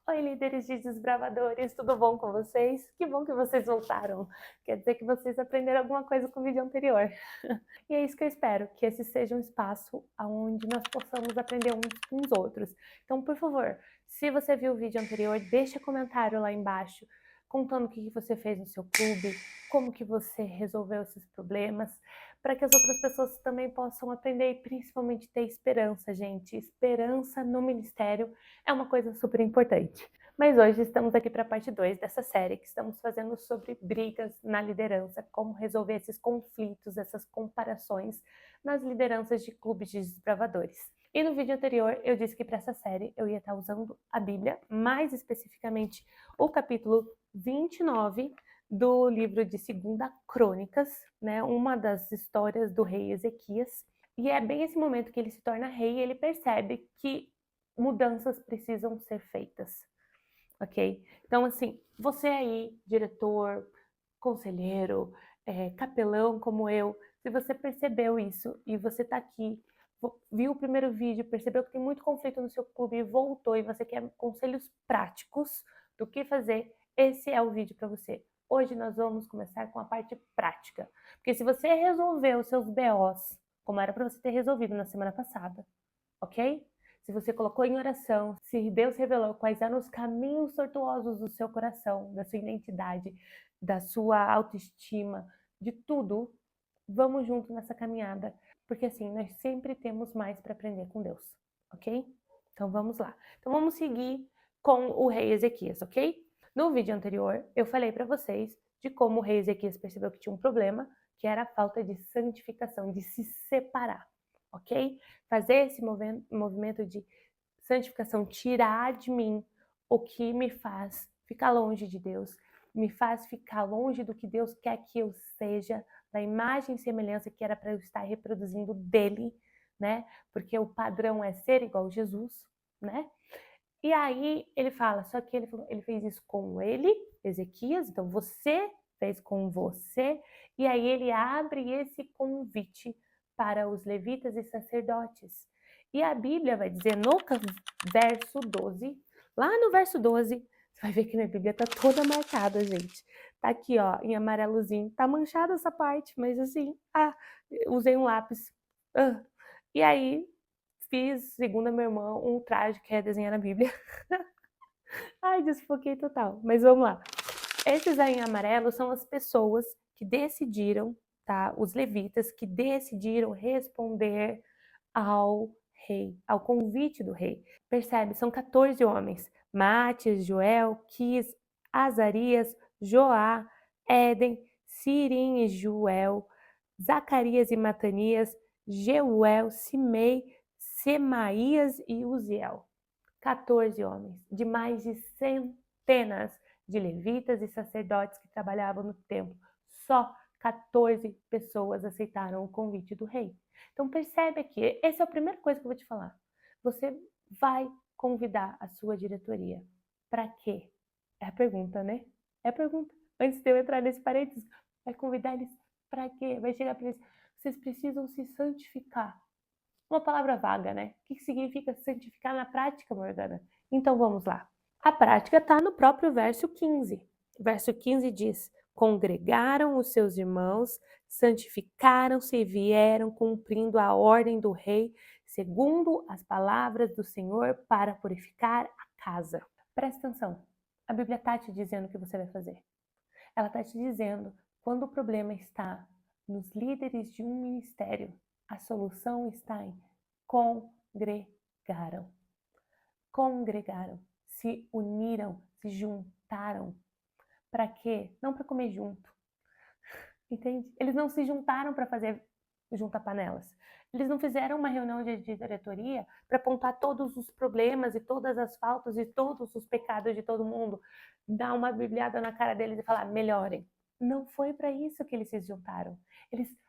Oi, líderes de desbravadores, tudo bom com vocês? Que bom que vocês voltaram. Quer dizer que vocês aprenderam alguma coisa com o vídeo anterior. E é isso que eu espero, que esse seja um espaço onde nós possamos aprender uns com os outros. Então, por favor, se você viu o vídeo anterior, deixa comentário lá embaixo, contando o que você fez no seu clube, como que você resolveu esses problemas, para que as outras pessoas também possam aprender e principalmente ter esperança, gente. Esperança no ministério é uma coisa super importante. Mas hoje estamos aqui para a parte 2 dessa série que estamos fazendo sobre brigas na liderança, como resolver esses conflitos, essas comparações nas lideranças de clubes de desbravadores. E no vídeo anterior eu disse que para essa série eu ia estar usando a Bíblia, mais especificamente o capítulo 29 do livro de 2 Crônicas, né? Uma das histórias do rei Ezequias. E é bem esse momento que ele se torna rei e ele percebe que mudanças precisam ser feitas, ok? Então, assim, você aí, diretor, conselheiro, capelão como eu, se você percebeu isso e você tá aqui, viu o primeiro vídeo, percebeu que tem muito conflito no seu clube e voltou e você quer conselhos práticos do que fazer, esse é o vídeo para você. Hoje nós vamos começar com a parte prática, porque se você resolveu os seus BOs, como era para você ter resolvido na semana passada, ok? Se você colocou em oração, se Deus revelou quais eram os caminhos tortuosos do seu coração, da sua identidade, da sua autoestima, de tudo, vamos junto nessa caminhada, porque assim, nós sempre temos mais para aprender com Deus, ok? Então vamos lá. Então vamos seguir com o rei Ezequias, ok? No vídeo anterior, eu falei para vocês de como o rei Ezequias percebeu que tinha um problema, que era a falta de santificação, de se separar, ok? Fazer esse movimento de santificação, tirar de mim o que me faz ficar longe de Deus, me faz ficar longe do que Deus quer que eu seja, da imagem e semelhança que era para eu estar reproduzindo dele, né? Porque o padrão é ser igual a Jesus, né? E aí ele fala, só que ele fez isso com ele, Ezequias, então você fez com você, e aí ele abre esse convite para os levitas e sacerdotes. E a Bíblia vai dizer no verso 12, lá no verso 12, você vai ver que minha Bíblia tá toda marcada, gente. Tá aqui, ó, em amarelozinho. Tá manchada essa parte, mas assim, usei um lápis. E aí, fiz, segundo a minha irmã, um traje que é desenhar na Bíblia. Ai, desfoquei total. Mas vamos lá. Esses aí em amarelo são as pessoas que decidiram, tá? Os levitas que decidiram responder ao rei, ao convite do rei. Percebe? São 14 homens. Matias, Joel, Quis, Azarias, Joá, Éden, Sirim e Joel, Zacarias e Matanias, Jeuel, Simei, Semaías e Uziel. 14 homens, de mais de centenas de levitas e sacerdotes que trabalhavam no templo. Só 14 pessoas aceitaram o convite do rei. Então percebe aqui, essa é a primeira coisa que eu vou te falar. Você vai convidar a sua diretoria. Para quê? É a pergunta, né? É a pergunta. Antes de eu entrar nesse parênteses, vai convidar eles para quê? Vai chegar para eles, vocês precisam se santificar. Uma palavra vaga, né? O que significa santificar na prática, Morgana? Então vamos lá. A prática está no próprio verso 15. O verso 15 diz: congregaram os seus irmãos, santificaram-se e vieram cumprindo a ordem do rei, segundo as palavras do Senhor, para purificar a casa. Presta atenção. A Bíblia está te dizendo o que você vai fazer. Ela está te dizendo quando o problema está nos líderes de um ministério, a solução está em congregaram. Congregaram, se uniram, se juntaram. Para quê? Não para comer junto. Entende? Eles não se juntaram para fazer junta-panelas. Eles não fizeram uma reunião de diretoria para apontar todos os problemas e todas as faltas e todos os pecados de todo mundo, dar uma bibliada na cara deles e falar, melhorem. Não foi para isso que eles se juntaram.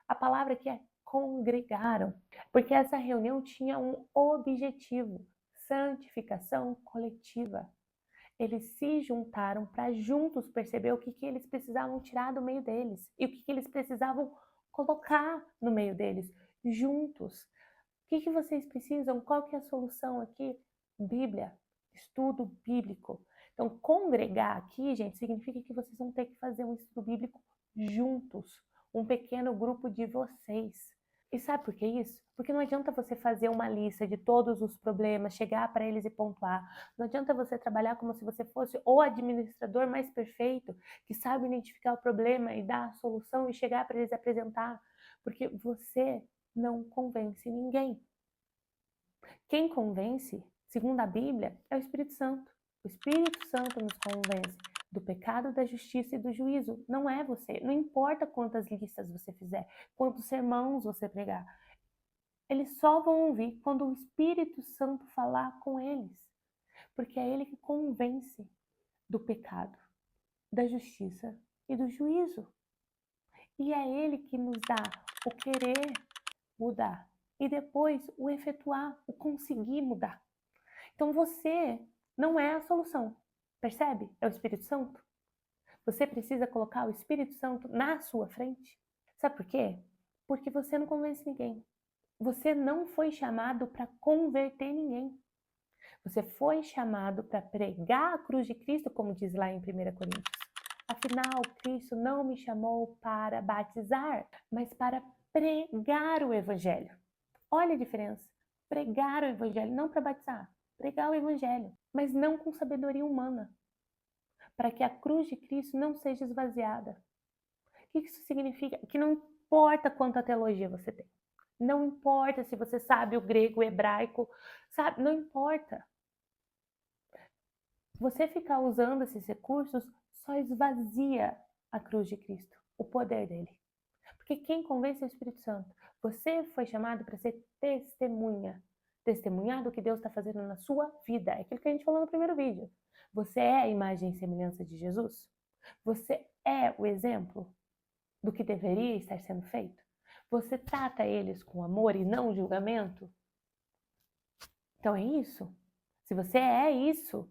A palavra aqui é congregaram, porque essa reunião tinha um objetivo, santificação coletiva. Eles se juntaram para juntos perceber o que eles precisavam tirar do meio deles e o que eles precisavam colocar no meio deles, juntos. O que vocês precisam? Qual que é a solução aqui? Bíblia. Estudo bíblico. Então, congregar aqui, gente, significa que vocês vão ter que fazer um estudo bíblico juntos, um pequeno grupo de vocês. E sabe por que isso? Porque não adianta você fazer uma lista de todos os problemas, chegar para eles e pontuar. Não adianta você trabalhar como se você fosse o administrador mais perfeito, que sabe identificar o problema e dar a solução e chegar para eles e apresentar. Porque você não convence ninguém. Quem convence, segundo a Bíblia, é o Espírito Santo. O Espírito Santo nos convence do pecado, da justiça e do juízo. Não é você. Não importa quantas listas você fizer, quantos sermãos você pregar. Eles só vão ouvir quando o Espírito Santo falar com eles. Porque é ele que convence do pecado, da justiça e do juízo. E é ele que nos dá o querer mudar e depois o efetuar, o conseguir mudar. Então você não é a solução, percebe? É o Espírito Santo. Você precisa colocar o Espírito Santo na sua frente. Sabe por quê? Porque você não convence ninguém. Você não foi chamado para converter ninguém. Você foi chamado para pregar a cruz de Cristo, como diz lá em 1 Coríntios. Afinal, Cristo não me chamou para batizar, mas para pregar o Evangelho. Olha a diferença. Pregar o Evangelho, não para batizar. Pregar o Evangelho, mas não com sabedoria humana. Para que a cruz de Cristo não seja esvaziada. O que isso significa? Que não importa quanta teologia você tem. Não importa se você sabe o grego, o hebraico, sabe? Não importa. Você ficar usando esses recursos só esvazia a cruz de Cristo, o poder dele. Porque quem convence é o Espírito Santo. Você foi chamado para ser testemunha. Testemunhar do que Deus está fazendo na sua vida. É aquilo que a gente falou no primeiro vídeo. Você é a imagem e semelhança de Jesus? Você é o exemplo do que deveria estar sendo feito? Você trata eles com amor e não julgamento? Então é isso. Se você é isso,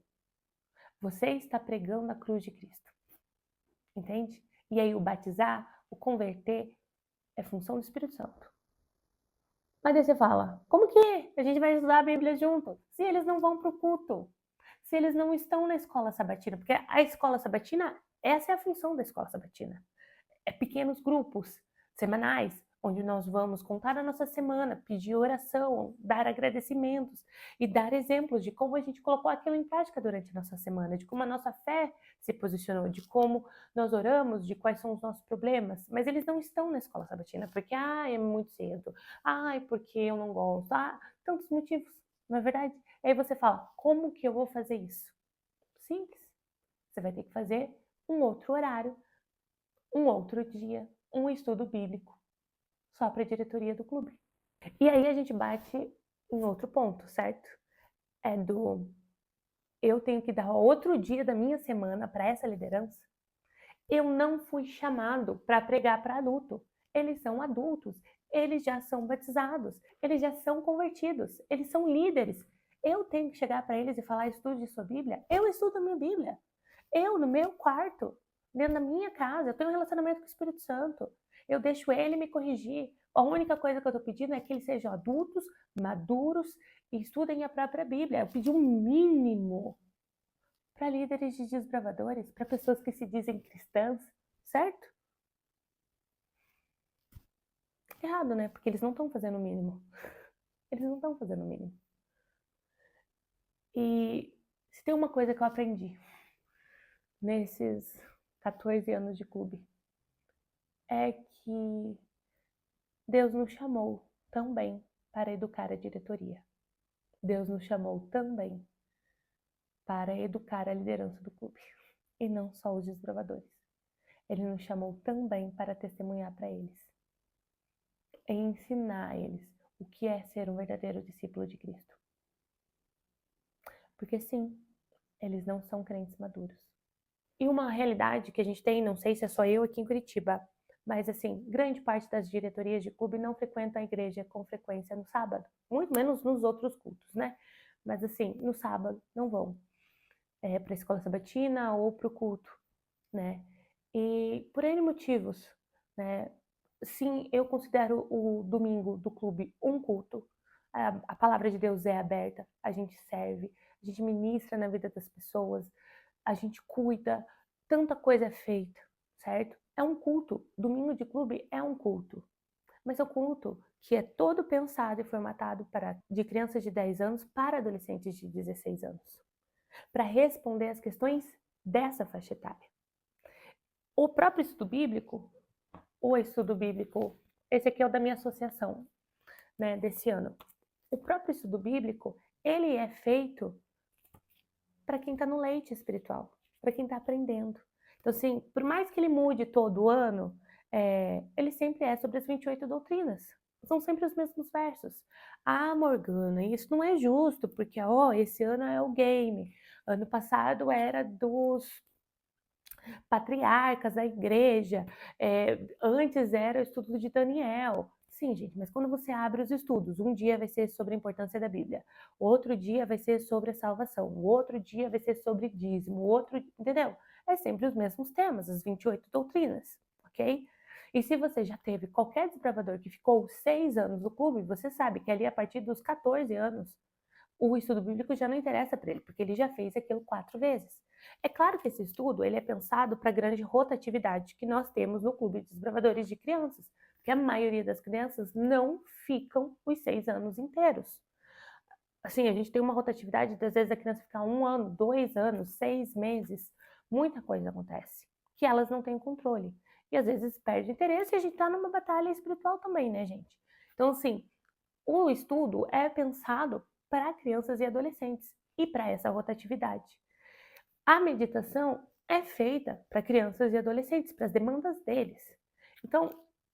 você está pregando a cruz de Cristo. Entende? E aí o batizar, o converter, é função do Espírito Santo. Mas aí você fala, como que a gente vai estudar a Bíblia junto? Se eles não vão para o culto, se eles não estão na escola sabatina, porque a escola sabatina, essa é a função da escola sabatina. É pequenos grupos semanais, onde nós vamos contar a nossa semana, pedir oração, dar agradecimentos e dar exemplos de como a gente colocou aquilo em prática durante a nossa semana, de como a nossa fé se posicionou, de como nós oramos, de quais são os nossos problemas. Mas eles não estão na escola sabatina, porque é muito cedo, porque eu não gosto, tantos motivos, não é verdade? Aí você fala, como que eu vou fazer isso? Simples. Você vai ter que fazer um outro horário, um outro dia, um estudo bíblico, só para a diretoria do clube. E aí a gente bate em outro ponto, certo? Eu tenho que dar outro dia da minha semana para essa liderança. Eu não fui chamado para pregar para adulto. Eles são adultos, eles já são batizados, eles já são convertidos, eles são líderes. Eu tenho que chegar para eles e falar, estude sua Bíblia? Eu estudo a minha Bíblia. Eu, no meu quarto, dentro da minha casa, eu tenho um relacionamento com o Espírito Santo. Eu deixo ele me corrigir. A única coisa que eu estou pedindo é que eles sejam adultos, maduros e estudem a própria Bíblia. Eu pedi um mínimo para líderes de desbravadores, para pessoas que se dizem cristãs, certo? Errado, né? Porque eles não estão fazendo o mínimo. Eles não estão fazendo o mínimo. E se tem uma coisa que eu aprendi nesses 14 anos de clube, é que Deus nos chamou também para educar a diretoria. Deus nos chamou também para educar a liderança do clube. E não só os desbravadores. Ele nos chamou também para testemunhar para eles. E ensinar a eles o que é ser um verdadeiro discípulo de Cristo. Porque sim, eles não são crentes maduros. E uma realidade que a gente tem, não sei se é só eu aqui em Curitiba, mas assim, grande parte das diretorias de clube não frequentam a igreja com frequência no sábado. Muito menos nos outros cultos, né? Mas assim, no sábado não vão para a escola sabatina ou para o culto, né? E por N motivos, né? Sim, eu considero o domingo do clube um culto. A palavra de Deus é aberta, a gente serve, a gente ministra na vida das pessoas, a gente cuida, tanta coisa é feita, certo? É um culto. Domingo de clube é um culto. Mas é um culto que é todo pensado e formatado de crianças de 10 anos para adolescentes de 16 anos, para responder às questões dessa faixa etária. O próprio estudo bíblico, esse aqui é o da minha associação, né, desse ano. O próprio estudo bíblico, ele é feito para quem está no leite espiritual, para quem está aprendendo. Então, assim, por mais que ele mude todo ano, ele sempre é sobre as 28 doutrinas. São sempre os mesmos versos. Ah, Morgana, isso não é justo, porque esse ano é o game. Ano passado era dos patriarcas da igreja. Antes era o estudo de Daniel. Sim, gente, mas quando você abre os estudos, um dia vai ser sobre a importância da Bíblia, outro dia vai ser sobre a salvação, o outro dia vai ser sobre dízimo, entendeu? É sempre os mesmos temas, as 28 doutrinas, ok? E se você já teve qualquer desbravador que ficou 6 anos no clube, você sabe que ali a partir dos 14 anos, o estudo bíblico já não interessa para ele, porque ele já fez aquilo 4 vezes. É claro que esse estudo ele é pensado para a grande rotatividade que nós temos no Clube de Desbravadores de Crianças, porque a maioria das crianças não ficam os 6 anos inteiros. Assim, a gente tem uma rotatividade, às vezes a criança fica 1 ano, 2 anos, 6 meses, muita coisa acontece, que elas não têm controle. E às vezes perde interesse e a gente está numa batalha espiritual também, né, gente? Então, assim, o estudo é pensado para crianças e adolescentes e para essa rotatividade. A meditação é feita para crianças e adolescentes, para as demandas deles. Então,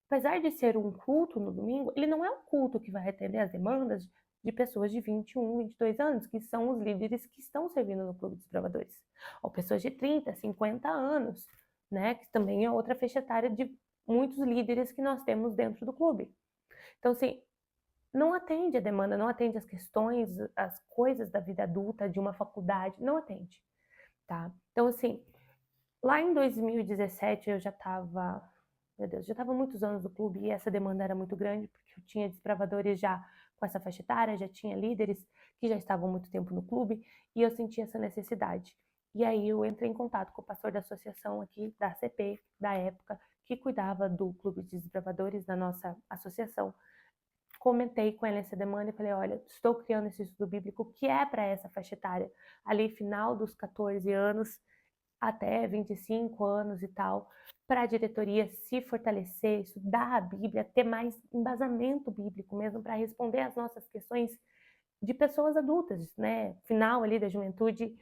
apesar de ser um culto no domingo, ele não é um culto que vai atender as demandas de pessoas de 21, 22 anos, que são os líderes que estão servindo no Clube dos Bravadores. Ou pessoas de 30, 50 anos, né, que também é outra faixa etária de muitos líderes que nós temos dentro do clube. Então, assim, não atende a demanda, não atende as questões, as coisas da vida adulta, de uma faculdade, não atende, tá? Então, assim, lá em 2017 eu já estava, meu Deus, já estava muitos anos no clube e essa demanda era muito grande, porque eu tinha desbravadores já com essa faixa etária, já tinha líderes que já estavam muito tempo no clube e eu sentia essa necessidade. E aí eu entrei em contato com o pastor da associação aqui, da ACP, da época, que cuidava do clube de desbravadores da nossa associação. Comentei com ele essa demanda e falei, olha, estou criando esse estudo bíblico que é para essa faixa etária, ali final dos 14 anos até 25 anos e tal, para a diretoria se fortalecer, estudar a Bíblia, ter mais embasamento bíblico mesmo para responder às nossas questões de pessoas adultas, né? Final ali da juventude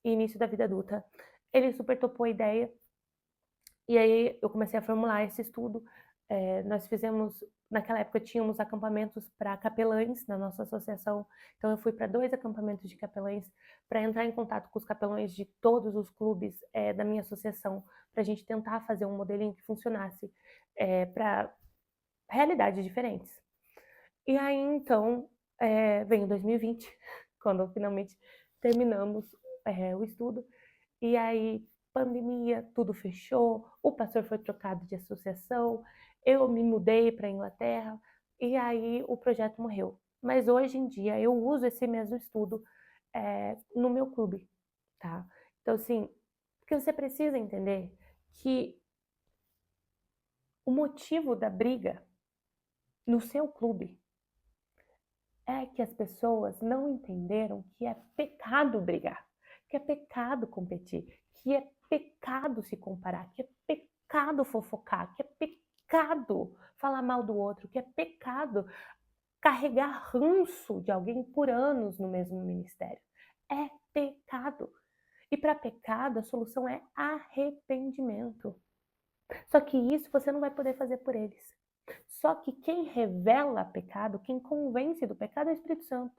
e início da vida adulta. Ele super topou a ideia e aí eu comecei a formular esse estudo. Nós fizemos, naquela época tínhamos acampamentos para capelães na nossa associação, então eu fui para 2 acampamentos de capelães para entrar em contato com os capelães de todos os clubes da minha associação, para a gente tentar fazer um modelinho que funcionasse para realidades diferentes. E aí então veio 2020, quando finalmente terminamos o estudo, e aí pandemia, tudo fechou, o pastor foi trocado de associação, eu me mudei para a Inglaterra e aí o projeto morreu. Mas hoje em dia eu uso esse mesmo estudo no meu clube, tá? Então, assim, porque você precisa entender que o motivo da briga no seu clube é que as pessoas não entenderam que é pecado brigar, que é pecado competir, que é pecado se comparar, que é pecado fofocar, que é pecado falar mal do outro, que é pecado carregar ranço de alguém por anos no mesmo ministério. É pecado. E para pecado, a solução é arrependimento. Só que isso você não vai poder fazer por eles. Só que quem revela pecado, quem convence do pecado é o Espírito Santo.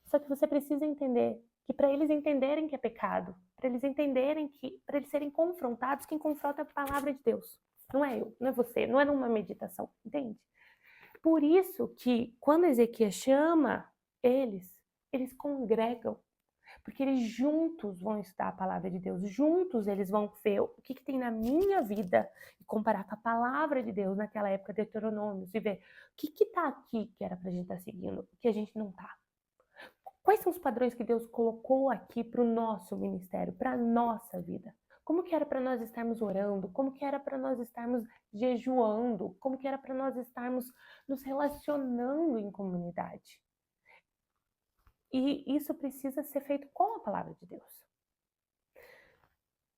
Só que você precisa entender que para eles entenderem que é pecado, para eles entenderem que, para eles serem confrontados, quem confronta é a palavra de Deus. Não é eu, não é você, não é numa meditação, entende? Por isso que quando Ezequias chama eles congregam, porque eles juntos vão estudar a palavra de Deus, juntos eles vão ver o que tem na minha vida e comparar com a palavra de Deus naquela época de Deuteronômio e ver o que está aqui que era para a gente estar seguindo, o que a gente não está. Quais são os padrões que Deus colocou aqui para o nosso ministério, para a nossa vida? Como que era para nós estarmos orando? Como que era para nós estarmos jejuando? Como que era para nós estarmos nos relacionando em comunidade? E isso precisa ser feito com a palavra de Deus.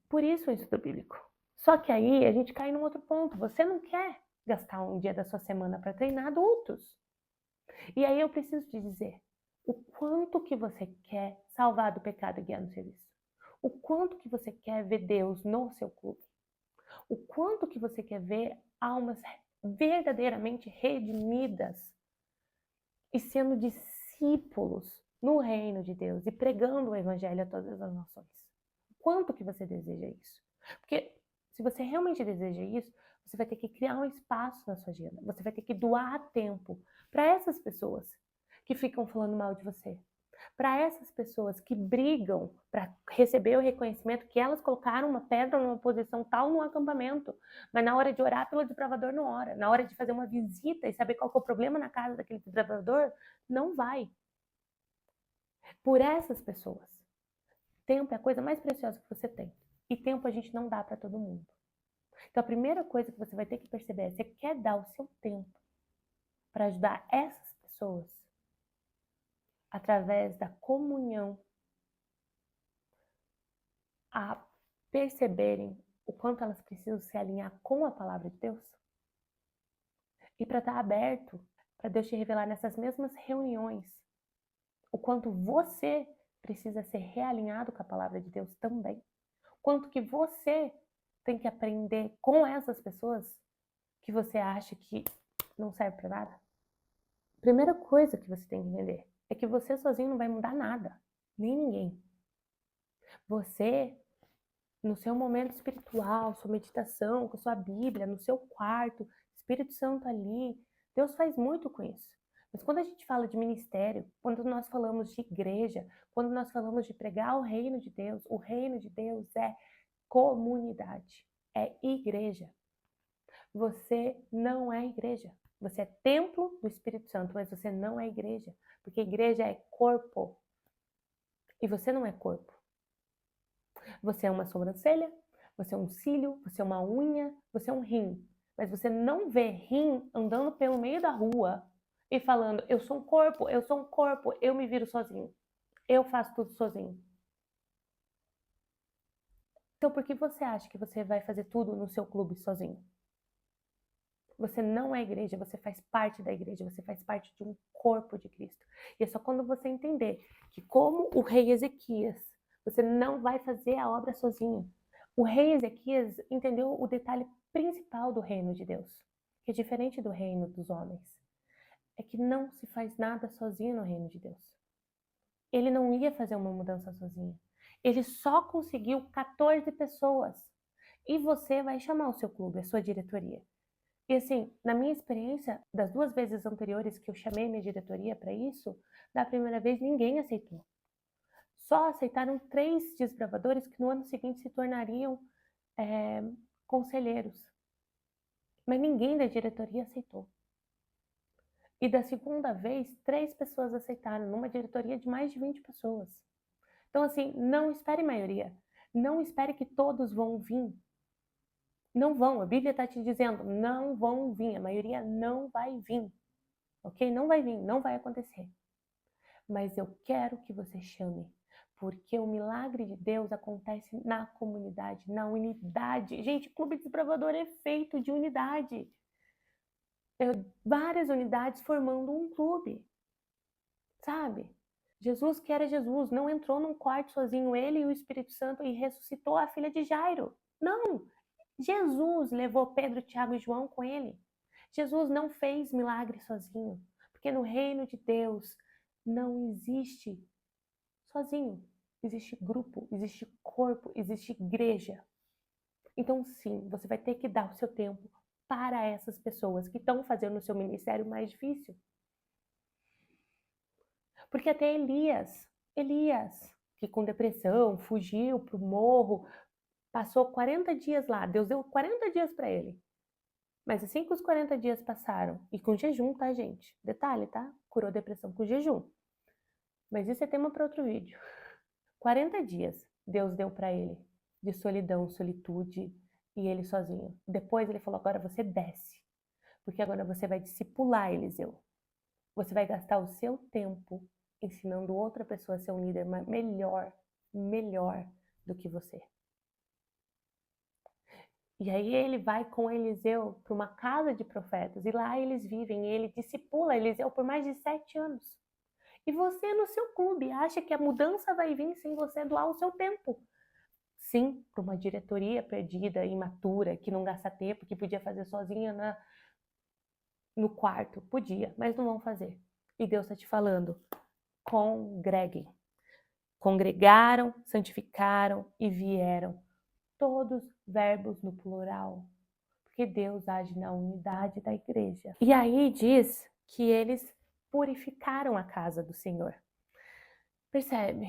Por isso o estudo bíblico. Só que aí a gente cai num outro ponto. Você não quer gastar um dia da sua semana para treinar adultos. E aí eu preciso te dizer o quanto que você quer salvar do pecado e guiar no serviço. O quanto que você quer ver Deus no seu clube. O quanto que você quer ver almas verdadeiramente redimidas e sendo discípulos no reino de Deus e pregando o evangelho a todas as nações. O quanto que você deseja isso? Porque se você realmente deseja isso, você vai ter que criar um espaço na sua agenda. Você vai ter que doar tempo para essas pessoas que ficam falando mal de você. Para essas pessoas que brigam para receber o reconhecimento que elas colocaram uma pedra numa posição tal no acampamento, mas na hora de orar pelo desbravador não ora. Na hora de fazer uma visita e saber qual que é o problema na casa daquele desbravador, não vai. Por essas pessoas. Tempo é a coisa mais preciosa que você tem. E tempo a gente não dá para todo mundo. Então a primeira coisa que você vai ter que perceber é: você quer dar o seu tempo para ajudar essas pessoas através da comunhão a perceberem o quanto elas precisam se alinhar com a palavra de Deus? E para estar aberto para Deus te revelar nessas mesmas reuniões o quanto você precisa ser realinhado com a palavra de Deus também. Quanto que você tem que aprender com essas pessoas que você acha que não serve para nada. Primeira coisa que você tem que entender é que você sozinho não vai mudar nada, nem ninguém. Você, no seu momento espiritual, sua meditação, com a sua Bíblia, no seu quarto, Espírito Santo ali, Deus faz muito com isso. Mas quando a gente fala de ministério, quando nós falamos de igreja, quando nós falamos de pregar o reino de Deus é comunidade, é igreja. Você não é igreja. Você é templo do Espírito Santo, mas você não é igreja. Porque igreja é corpo. E você não é corpo. Você é uma sobrancelha, você é um cílio, você é uma unha, você é um rim. Mas você não vê rim andando pelo meio da rua e falando: eu sou um corpo, eu me viro sozinho. Eu faço tudo sozinho. Então por que você acha que você vai fazer tudo no seu clube sozinho? Você não é igreja, você faz parte da igreja, você faz parte de um corpo de Cristo. E é só quando você entender que, como o rei Ezequias, você não vai fazer a obra sozinho. O rei Ezequias entendeu o detalhe principal do reino de Deus, que é diferente do reino dos homens. É que não se faz nada sozinho no reino de Deus. Ele não ia fazer uma mudança sozinho. Ele só conseguiu 14 pessoas. E você vai chamar o seu clube, a sua diretoria. E assim, na minha experiência, das 2 vezes anteriores que eu chamei minha diretoria para isso, da primeira vez ninguém aceitou. Só aceitaram 3 desbravadores que no ano seguinte se tornariam conselheiros. Mas ninguém da diretoria aceitou. E da segunda vez, 3 pessoas aceitaram, numa diretoria de mais de 20 pessoas. Então assim, não espere maioria. Não espere que todos vão vir. Não vão, a Bíblia está te dizendo, não vão vir, a maioria não vai vir, ok? Não vai vir, não vai acontecer. Mas eu quero que você chame, porque o milagre de Deus acontece na comunidade, na unidade. Gente, Clube Desbravador é feito de unidade. Várias unidades formando um clube, sabe? Jesus, que era Jesus, não entrou num quarto sozinho, ele e o Espírito Santo, e ressuscitou a filha de Jairo. Não! Jesus levou Pedro, Tiago e João com ele. Jesus não fez milagre sozinho, porque no reino de Deus não existe sozinho. Existe grupo, existe corpo, existe igreja. Então sim, você vai ter que dar o seu tempo para essas pessoas que estão fazendo o seu ministério mais difícil. Porque até Elias, que com depressão fugiu para o morro, passou 40 dias lá, Deus deu 40 dias para ele. Mas assim que os 40 dias passaram, e com jejum, tá, gente? Detalhe, tá? Curou depressão com jejum. Mas isso é tema para outro vídeo. 40 dias Deus deu para ele de solidão, solitude e ele sozinho. Depois ele falou: agora você desce, porque agora você vai discipular Eliseu. Você vai gastar o seu tempo ensinando outra pessoa a ser um líder melhor do que você. E aí ele vai com Eliseu para uma casa de profetas e lá eles vivem e ele discipula Eliseu por mais de 7 anos. E você no seu clube acha que a mudança vai vir sem você doar o seu tempo. Sim, para uma diretoria perdida, imatura, que não gasta tempo, que podia fazer sozinha no quarto. Podia, mas não vão fazer. E Deus está te falando, congreguem. Congregaram, santificaram e vieram. Todos verbos no plural. Porque Deus age na unidade da igreja. E aí diz que eles purificaram a casa do Senhor. Percebe?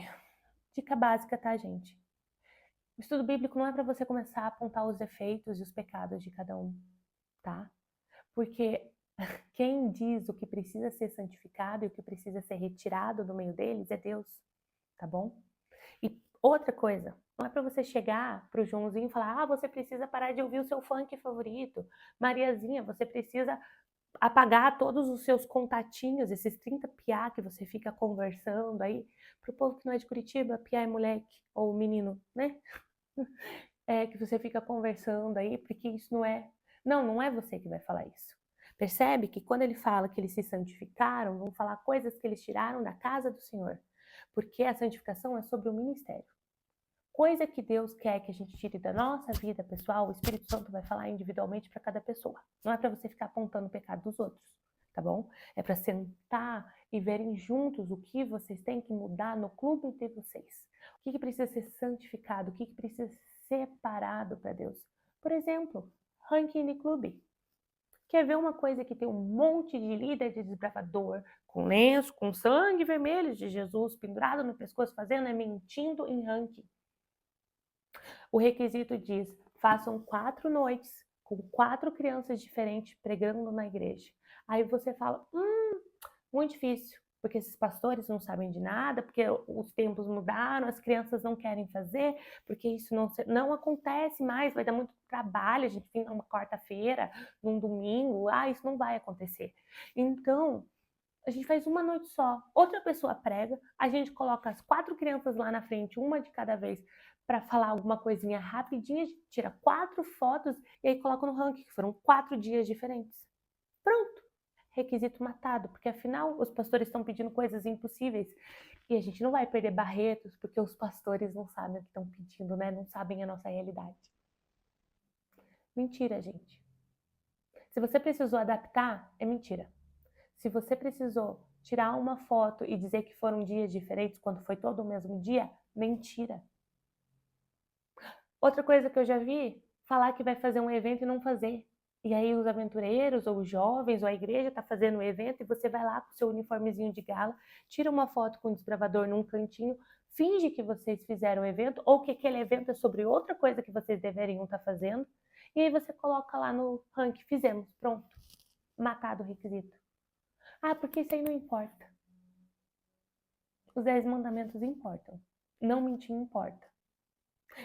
Dica básica, tá, gente? O estudo bíblico não é para você começar a apontar os defeitos e os pecados de cada um, tá? Porque quem diz o que precisa ser santificado e o que precisa ser retirado do meio deles é Deus, tá bom? E outra coisa, não é para você chegar pro Joãozinho e falar: ah, você precisa parar de ouvir o seu funk favorito. Mariazinha, você precisa apagar todos os seus contatinhos, esses 30 piá que você fica conversando aí. Pro povo que não é de Curitiba, piá é moleque ou menino, né? Que você fica conversando aí, porque isso não é... Não é você que vai falar isso. Percebe que quando ele fala que eles se santificaram, vão falar coisas que eles tiraram da casa do Senhor. Porque a santificação é sobre o ministério. Coisa que Deus quer que a gente tire da nossa vida pessoal, o Espírito Santo vai falar individualmente para cada pessoa. Não é para você ficar apontando o pecado dos outros, tá bom? É para sentar e verem juntos o que vocês têm que mudar no clube de vocês. O que precisa ser santificado, o que precisa ser separado para Deus. Por exemplo, ranking de clube. Quer ver uma coisa que tem um monte de líder de desbravador, com lenço, com sangue vermelho de Jesus pendurado no pescoço, fazendo, mentindo em ranking. O requisito diz: façam 4 noites com 4 crianças diferentes pregando na igreja. Aí você fala: muito difícil, porque esses pastores não sabem de nada, porque os tempos mudaram, as crianças não querem fazer, porque isso não acontece mais, vai dar muito trabalho, a gente fica numa quarta-feira, num domingo, isso não vai acontecer. Então, a gente faz uma noite só, outra pessoa prega, a gente coloca as 4 crianças lá na frente, uma de cada vez, para falar alguma coisinha rapidinha, a gente tira 4 fotos e aí coloca no ranking, que foram 4 dias diferentes. Pronto! Requisito matado, porque afinal os pastores estão pedindo coisas impossíveis e a gente não vai perder Barretos porque os pastores não sabem o que estão pedindo, né? Não sabem a nossa realidade. Mentira, gente. Se você precisou adaptar, é mentira. Se você precisou tirar uma foto e dizer que foram dias diferentes quando foi todo o mesmo dia, mentira. Outra coisa que eu já vi, falar que vai fazer um evento e não fazer. E aí os aventureiros, ou os jovens, ou a igreja está fazendo um evento e você vai lá com o seu uniformezinho de gala, tira uma foto com o desbravador num cantinho, finge que vocês fizeram o evento, ou que aquele evento é sobre outra coisa que vocês deveriam estar fazendo, e aí você coloca lá no ranking, fizemos, pronto, matado o requisito. Porque isso aí não importa. Os 10 mandamentos importam. Não mentir importa.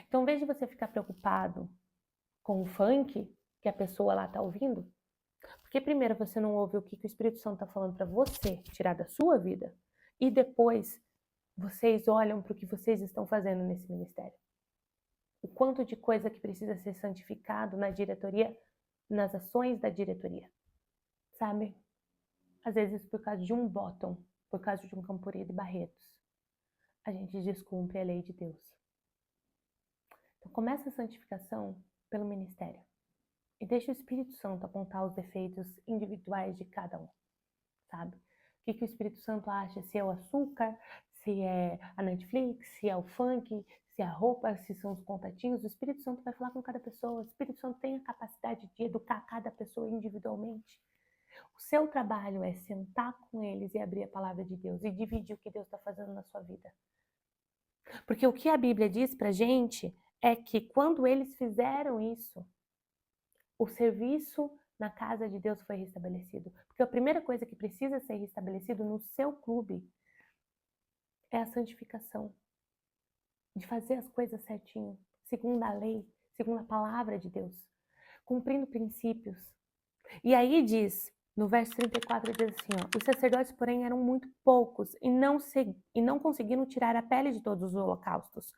Então, em vez de você ficar preocupado com o funk que a pessoa lá está ouvindo, porque primeiro você não ouve o que o Espírito Santo está falando para você tirar da sua vida, e depois vocês olham para o que vocês estão fazendo nesse ministério. O quanto de coisa que precisa ser santificado na diretoria, nas ações da diretoria. Sabe? Às vezes por causa de um bottom, por causa de um Camporê de Barretos, a gente descumpre a lei de Deus. Então começa a santificação pelo ministério. E deixa o Espírito Santo apontar os defeitos individuais de cada um, sabe? O que o Espírito Santo acha, se é o açúcar, se é a Netflix, se é o funk, se é a roupa, se são os contatinhos. O Espírito Santo vai falar com cada pessoa. O Espírito Santo tem a capacidade de educar cada pessoa individualmente. O seu trabalho é sentar com eles e abrir a palavra de Deus e dividir o que Deus está fazendo na sua vida. Porque o que a Bíblia diz pra gente é que quando eles fizeram isso, o serviço na casa de Deus foi restabelecido. Porque a primeira coisa que precisa ser restabelecido no seu clube é a santificação, de fazer as coisas certinho, segundo a lei, segundo a palavra de Deus, cumprindo princípios. E aí diz, no verso 34, diz assim, ó, os sacerdotes, porém, eram muito poucos e não conseguiram tirar a pele de todos os holocaustos.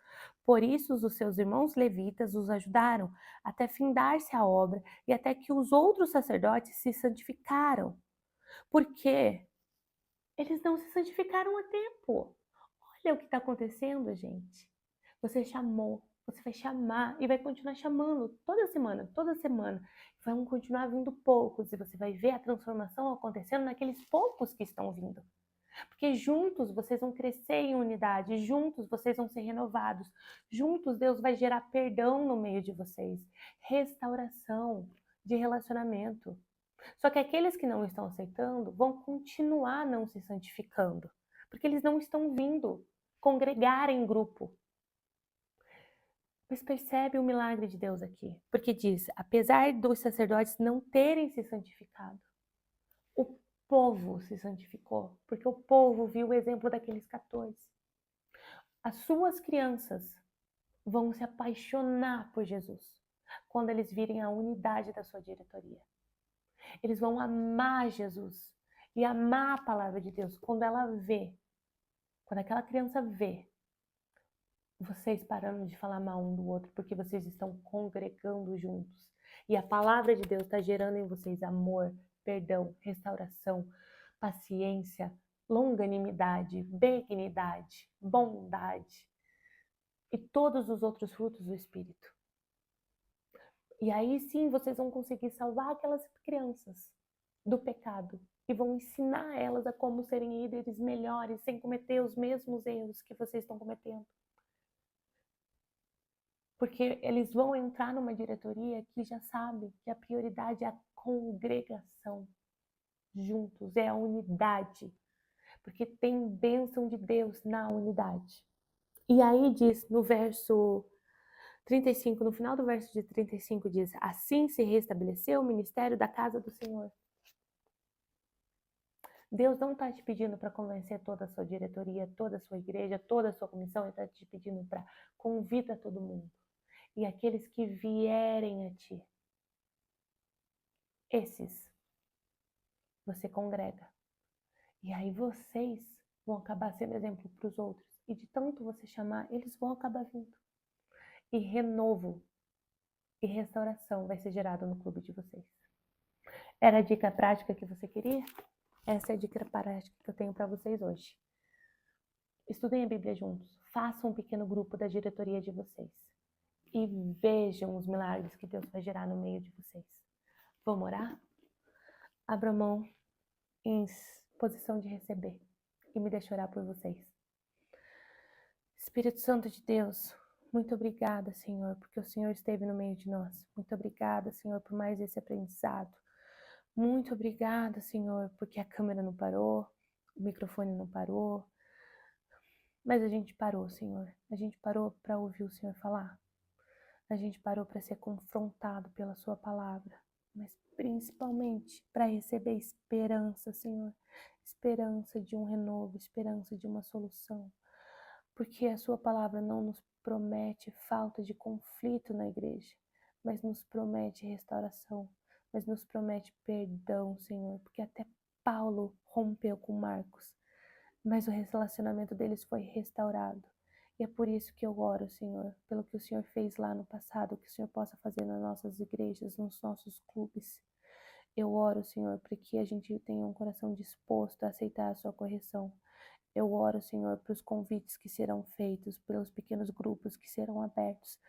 Por isso, os seus irmãos levitas os ajudaram até findar-se a obra e até que os outros sacerdotes se santificaram. Porque eles não se santificaram a tempo. Olha o que está acontecendo, gente. Você chamou, você vai chamar e vai continuar chamando toda semana, toda semana. Vão continuar vindo poucos e você vai ver a transformação acontecendo naqueles poucos que estão vindo. Porque juntos vocês vão crescer em unidade, juntos vocês vão ser renovados, juntos Deus vai gerar perdão no meio de vocês, restauração de relacionamento. Só que aqueles que não estão aceitando vão continuar não se santificando, porque eles não estão vindo congregar em grupo. Mas percebe o milagre de Deus aqui, porque diz, apesar dos sacerdotes não terem se santificado, o povo se santificou, porque o povo viu o exemplo daqueles 14. As suas crianças vão se apaixonar por Jesus quando eles virem a unidade da sua diretoria. Eles vão amar Jesus e amar a palavra de Deus quando ela vê, quando aquela criança vê vocês parando de falar mal um do outro porque vocês estão congregando juntos. E a palavra de Deus está gerando em vocês amor, perdão, restauração, paciência, longanimidade, benignidade, bondade e todos os outros frutos do Espírito. E aí sim vocês vão conseguir salvar aquelas crianças do pecado e vão ensinar elas a como serem líderes melhores sem cometer os mesmos erros que vocês estão cometendo. Porque eles vão entrar numa diretoria que já sabe que a prioridade é a congregação juntos, é a unidade. Porque tem bênção de Deus na unidade. E aí diz no verso 35, no final do verso de 35 diz, assim se restabeleceu o ministério da casa do Senhor. Deus não está te pedindo para convencer toda a sua diretoria, toda a sua igreja, toda a sua comissão, Ele está te pedindo para convida todo mundo. E aqueles que vierem a ti, esses você congrega. E aí vocês vão acabar sendo exemplo para os outros. E de tanto você chamar, eles vão acabar vindo. E renovo e restauração vai ser gerado no clube de vocês. Era a dica prática que você queria? Essa é a dica prática que eu tenho para vocês hoje. Estudem a Bíblia juntos. Façam um pequeno grupo da diretoria de vocês. E vejam os milagres que Deus vai gerar no meio de vocês. Vamos orar? Abra a mão em posição de receber e me deixe orar por vocês. Espírito Santo de Deus, muito obrigada, Senhor, porque o Senhor esteve no meio de nós. Muito obrigada, Senhor, por mais esse aprendizado. Muito obrigada, Senhor, porque a câmera não parou, o microfone não parou, mas a gente parou, Senhor. A gente parou para ouvir o Senhor falar. A gente parou para ser confrontado pela sua palavra, mas principalmente para receber esperança, Senhor. Esperança de um renovo, esperança de uma solução. Porque a sua palavra não nos promete falta de conflito na igreja, mas nos promete restauração, mas nos promete perdão, Senhor. Porque até Paulo rompeu com Marcos, mas o relacionamento deles foi restaurado. E é por isso que eu oro, Senhor, pelo que o Senhor fez lá no passado, que o Senhor possa fazer nas nossas igrejas, nos nossos clubes. Eu oro, Senhor, para que a gente tenha um coração disposto a aceitar a sua correção. Eu oro, Senhor, pelos convites que serão feitos, pelos pequenos grupos que serão abertos,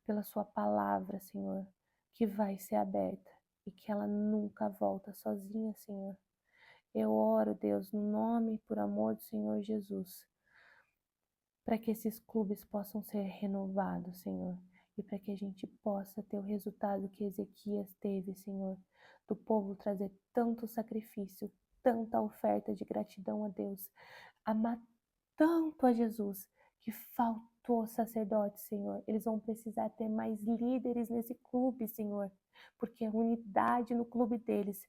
pela sua palavra, Senhor, que vai ser aberta e que ela nunca volta sozinha, Senhor. Eu oro, Deus, no nome e por amor do Senhor Jesus, para que esses clubes possam ser renovados, Senhor, e para que a gente possa ter o resultado que Ezequias teve, Senhor, do povo trazer tanto sacrifício, tanta oferta de gratidão a Deus, amar tanto a Jesus, que faltou sacerdote, Senhor. Eles vão precisar ter mais líderes nesse clube, Senhor, porque a unidade no clube deles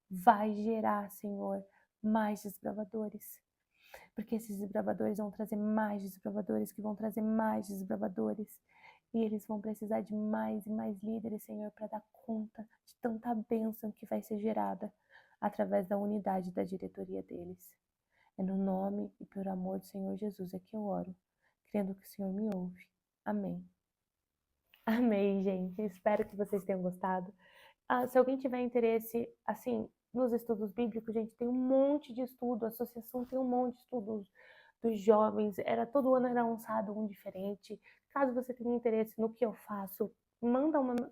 vai gerar, Senhor, mais desbravadores. porque esses desbravadores vão trazer mais desbravadores, que vão trazer mais desbravadores, e eles vão precisar de mais e mais líderes, Senhor, para dar conta de tanta bênção que vai ser gerada através da unidade da diretoria deles. É no nome e pelo amor do Senhor Jesus é que eu oro, crendo que o Senhor me ouve. Amém. Amém, gente. Espero que vocês tenham gostado. Se alguém tiver interesse, assim, nos estudos bíblicos, gente, tem um monte de estudo, a associação tem um monte de estudos dos jovens, todo ano era lançado um diferente. Caso você tenha interesse no que eu faço,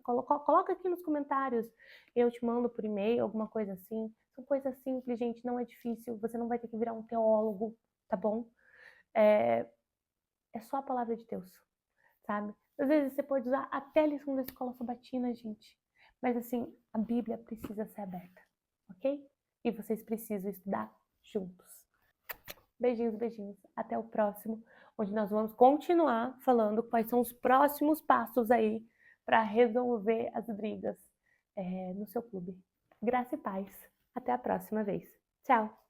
coloca aqui nos comentários, eu te mando por e-mail, alguma coisa assim. São coisas simples, gente, não é difícil, você não vai ter que virar um teólogo, tá bom? É só a palavra de Deus, sabe? Às vezes você pode usar até a lição da escola sabatina, gente. Mas assim, a Bíblia precisa ser aberta, ok? E vocês precisam estudar juntos. Beijinhos, beijinhos. Até o próximo, onde nós vamos continuar falando quais são os próximos passos aí para resolver as brigas no seu clube. Graça e paz. Até a próxima vez. Tchau!